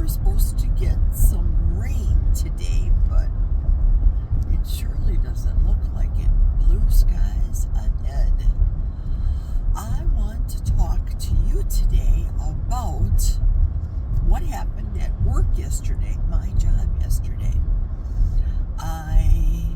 we're supposed to get some rain today, but it surely doesn't look like it. Blue skies ahead. I want to talk to you today about what happened at work yesterday, my job yesterday. I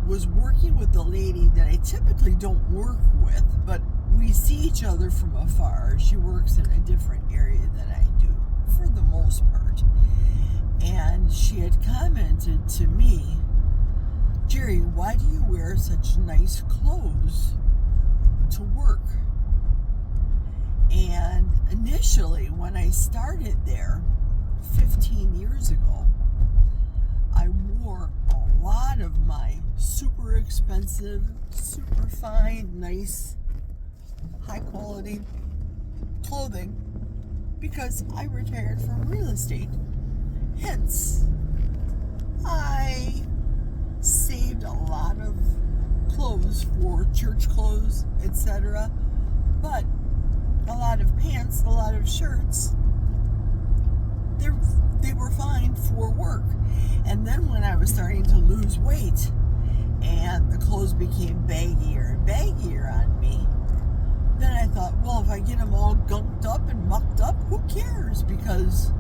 was working with a lady that I typically don't work with, but we see each other from afar. She works in a different area than I do, for the most part. And she had commented to me, "Jerry, why do you wear such nice clothes to work?" And initially, when I started there 15 years ago, I wore a lot of my super expensive, super fine, nice, high quality clothing because I retired from real estate. Hence, I saved a lot of clothes for church clothes, etc. But a lot of pants, a lot of shirts, they were fine for work. And then when I was starting to lose weight and the clothes became baggier and baggier on me, then I thought, well, if I get them all gunked up and mucked up, who cares? Because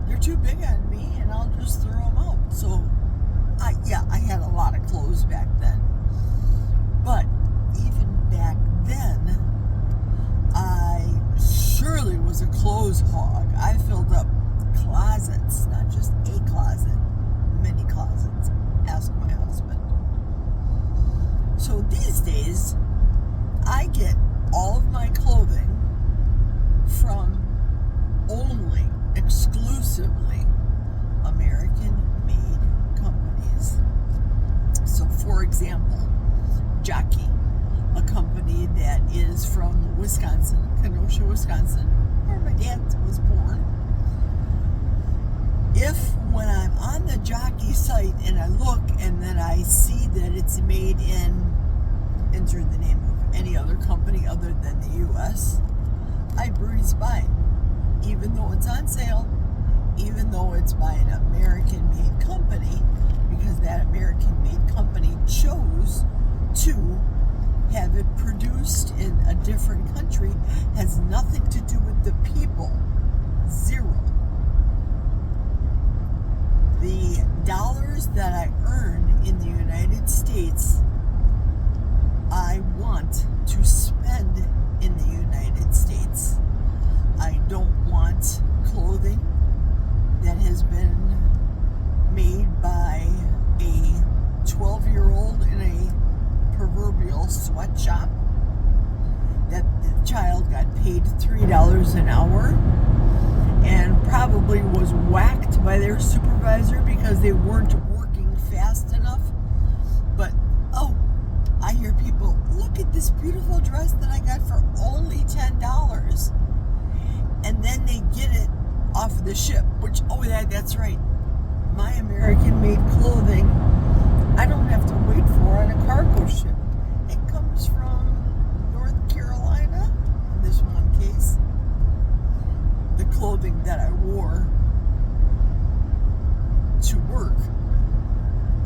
they're too big on me and I'll just throw them out. So, I had a lot of clothes back then. But even back then, I surely was a clothes hog. I filled up closets, not just a closet, many closets. Ask my husband. So these days, I get all of my clothing from only, exclusively American-made companies. So, for example, Jockey, a company that is from Wisconsin, Kenosha, Wisconsin, where my dad was born. If when I'm on the Jockey site and I look and then I see that it's made in, enter the name of any other company other than the U.S., I breeze by, even though it's on sale, even though it's by an American-made company, because that American-made company chose to have it produced in a different country, has nothing to do with the people. Zero. The dollars that I earn in the United States, I want to spend in the United States. I don't want clothing that has been made by a 12-year-old in a proverbial sweatshop that the child got paid $3 an hour and probably was whacked by their supervisor because they weren't working fast enough. But, I hear people, look at this beautiful dress that I got for only $10. And then they get it off the ship, which, that's right. My American-made clothing, I don't have to wait for on a cargo ship. It comes from North Carolina, in this one case. The clothing that I wore to work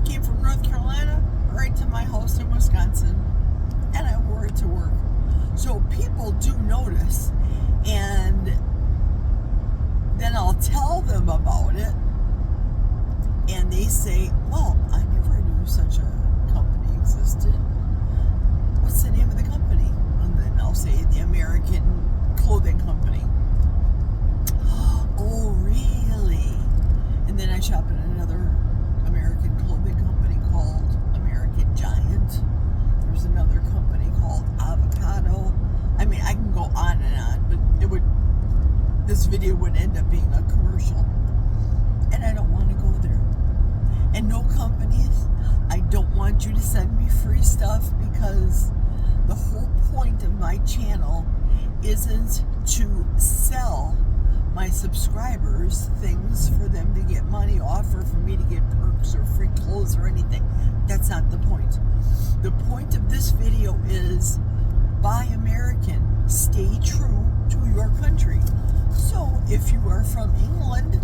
came from North Carolina right to my house in Wisconsin, and I wore it to work. So people do notice, and then I'll tell them about it, and they say, well, I never knew such a company existed. What's the name of the company? And then I'll say the American Clothing Company. Oh, really? And then I shop at another American clothing company called American Giant. There's another company called Avocado. I mean, I can go on and on, but this video would end up being a commercial. And I don't want to go there. And no companies, I don't want you to send me free stuff, because the whole point of my channel isn't to sell my subscribers things for them to get money off or for me to get perks or free clothes or anything. That's not the point. The point of this video is buy American, stay true to your country. So if you are from England,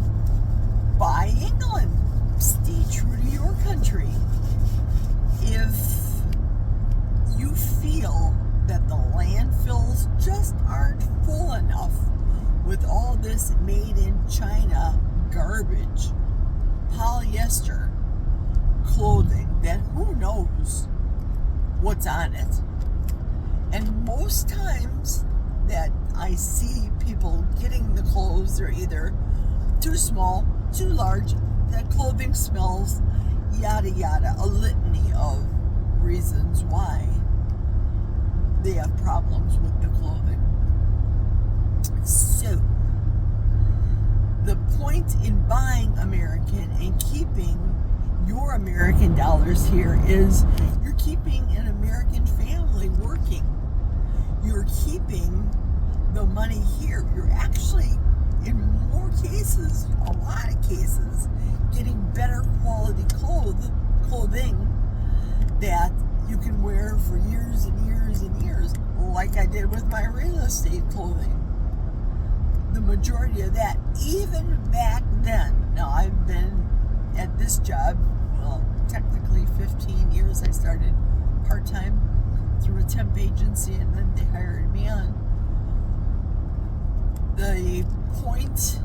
buy England. Stay true to your country. If you feel that the landfills just aren't full enough with all this made in China garbage, polyester clothing that who knows what's on it. And most times that I see people getting the clothes, they're either too small, too large, that clothing smells, yada yada, a litany of reasons why they have problems with the clothing. So, the point in buying American and keeping your American dollars here is you're keeping an American family working. You're keeping the money here. You're actually, in more cases, a lot of cases, getting better quality clothing that you can wear for years and years and years, like I did with my real estate clothing. The majority of that, even back then. Now, I've been at this job, well, technically 15 years. I started part-time through a temp agency, and then they hired me on. The point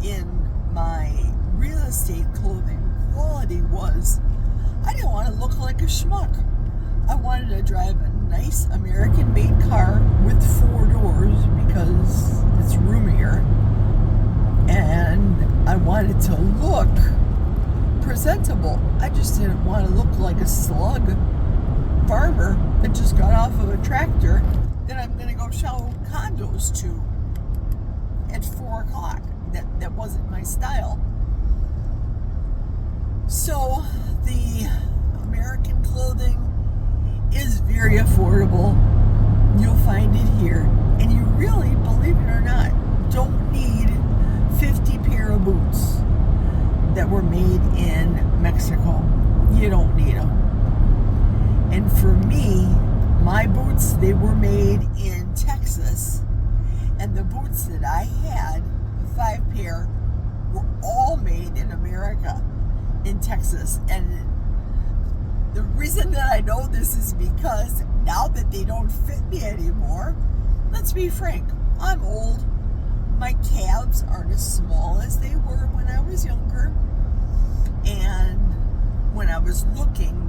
in my real estate clothing quality was I didn't want to look like a schmuck. I wanted to drive a nice American-made car with 4 doors because it's roomier, and I wanted to look presentable. I just didn't want to look like a slug farmer that just got off of a tractor that I'm going to go show condos to at 4 o'clock. That wasn't my style. So the American clothing is very affordable. You'll find it here. And you really, believe it or not, don't need 50 pair of boots that were made in Mexico. You don't need them. And for me, my boots, they were made in Texas. And the boots that I had, 5 pair, were all made in America, in Texas. And the reason that I know this is because now that they don't fit me anymore, let's be frank, I'm old. My calves aren't as small as they were when I was younger. And when I was looking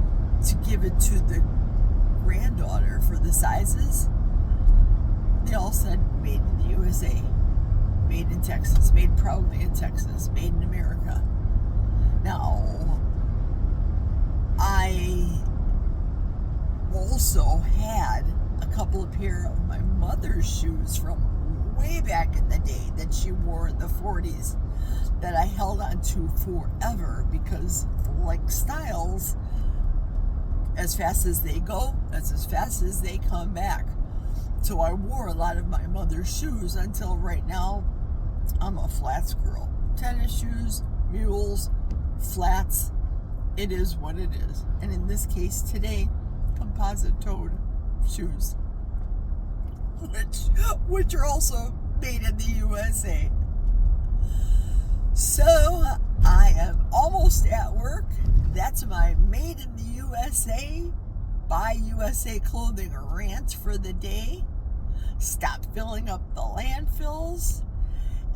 to give it to the granddaughter for the sizes, they all said made in the USA, made in Texas, made proudly in Texas, made in America. Now, I also had a couple of pair of my mother's shoes from way back in the day that she wore in the 40s that I held on to forever because, like styles, as fast as they go, that's as fast as they come back. So I wore a lot of my mother's shoes until right now I'm a flats girl. Tennis shoes, mules, flats, it is what it is. And in this case today, composite-toed shoes, which are also made in the USA. So I am almost at work. That's my Made in the USA, Buy USA Clothing rant for the day. Stop filling up the landfills.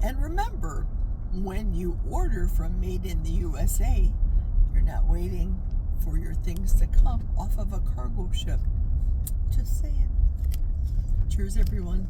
And remember, when you order from Made in the USA, you're not waiting for your things to come off of a cargo ship. Just saying. Cheers, everyone.